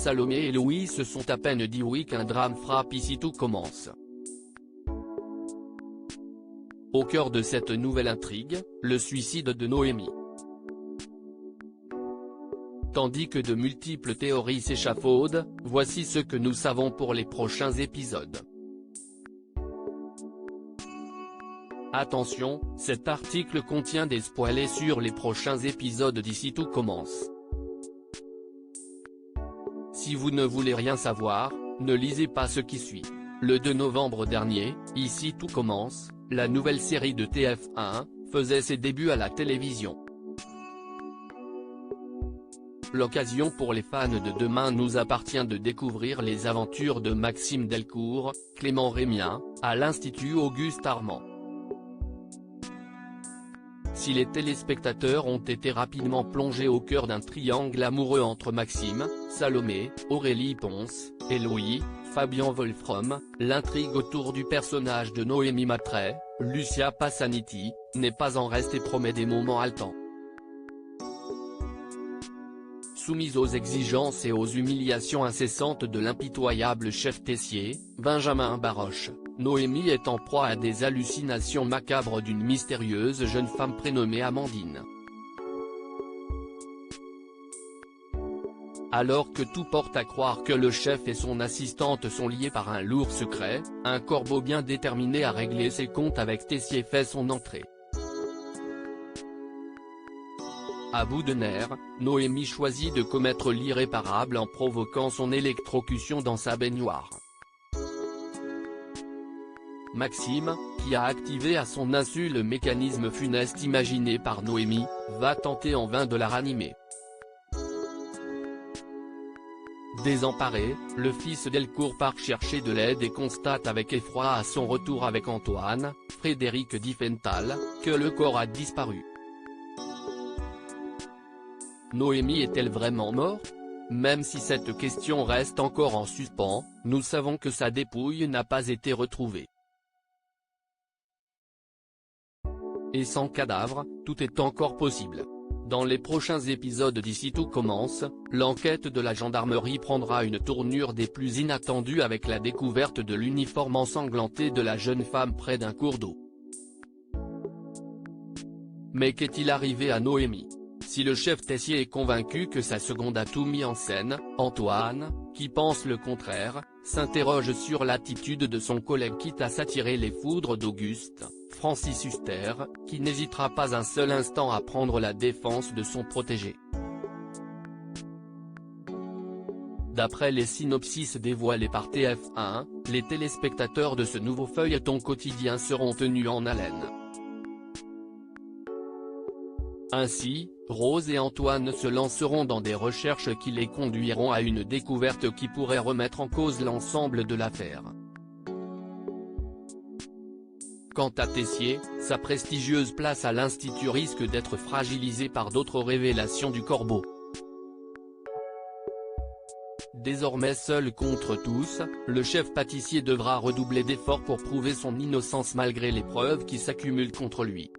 Salomé et Louis se sont à peine dit oui qu'un drame frappe ici tout commence. Au cœur de cette nouvelle intrigue, le suicide de Noémie. Tandis que de multiples théories s'échafaudent, voici ce que nous savons pour les prochains épisodes. Attention, cet article contient des spoilers sur les prochains épisodes d'Ici tout commence. Si vous ne voulez rien savoir, ne lisez pas ce qui suit. Le 2 novembre dernier, Ici tout commence, la nouvelle série de TF1, faisait ses débuts à la télévision. L'occasion pour les fans de Demain nous appartient de découvrir les aventures de Maxime Delcourt, Clément Rémien, à l'Institut Auguste Armand. Si les téléspectateurs ont été rapidement plongés au cœur d'un triangle amoureux entre Maxime, Salomé, Aurélie Ponce, et Louis, Fabien Wolfrom, l'intrigue autour du personnage de Noémie Mattray, Lucia Passaniti, n'est pas en reste et promet des moments haletants. Soumise aux exigences et aux humiliations incessantes de l'impitoyable chef Tessier, Benjamin Baroche, Noémie est en proie à des hallucinations macabres d'une mystérieuse jeune femme prénommée Amandine. Alors que tout porte à croire que le chef et son assistante sont liés par un lourd secret, un corbeau bien déterminé à régler ses comptes avec Tessier fait son entrée. À bout de nerfs, Noémie choisit de commettre l'irréparable en provoquant son électrocution dans sa baignoire. Maxime, qui a activé à son insu le mécanisme funeste imaginé par Noémie, va tenter en vain de la ranimer. Désemparé, le fils Delcourt part chercher de l'aide et constate avec effroi à son retour avec Antoine, Frédéric Diffenthal, que le corps a disparu. Noémie est-elle vraiment morte? Même si cette question reste encore en suspens, nous savons que sa dépouille n'a pas été retrouvée. Et sans cadavre, tout est encore possible. Dans les prochains épisodes d'Ici tout commence, l'enquête de la gendarmerie prendra une tournure des plus inattendues avec la découverte de l'uniforme ensanglanté de la jeune femme près d'un cours d'eau. Mais qu'est-il arrivé à Noémie? Si le chef Tessier est convaincu que sa seconde a tout mis en scène, Antoine, qui pense le contraire, s'interroge sur l'attitude de son collègue quitte à s'attirer les foudres d'Auguste, Francis Huster, qui n'hésitera pas un seul instant à prendre la défense de son protégé. D'après les synopsis dévoilés par TF1, les téléspectateurs de ce nouveau feuilleton quotidien seront tenus en haleine. Ainsi, Rose et Antoine se lanceront dans des recherches qui les conduiront à une découverte qui pourrait remettre en cause l'ensemble de l'affaire. Quant à Tessier, sa prestigieuse place à l'Institut risque d'être fragilisée par d'autres révélations du corbeau. Désormais seul contre tous, le chef pâtissier devra redoubler d'efforts pour prouver son innocence malgré les preuves qui s'accumulent contre lui.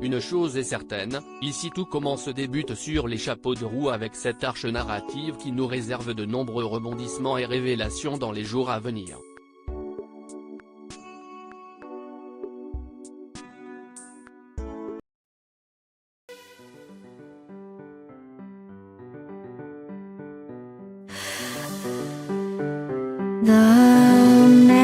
Une chose est certaine, Ici tout commence débute sur les chapeaux de roue avec cette arche narrative qui nous réserve de nombreux rebondissements et révélations dans les jours à venir. The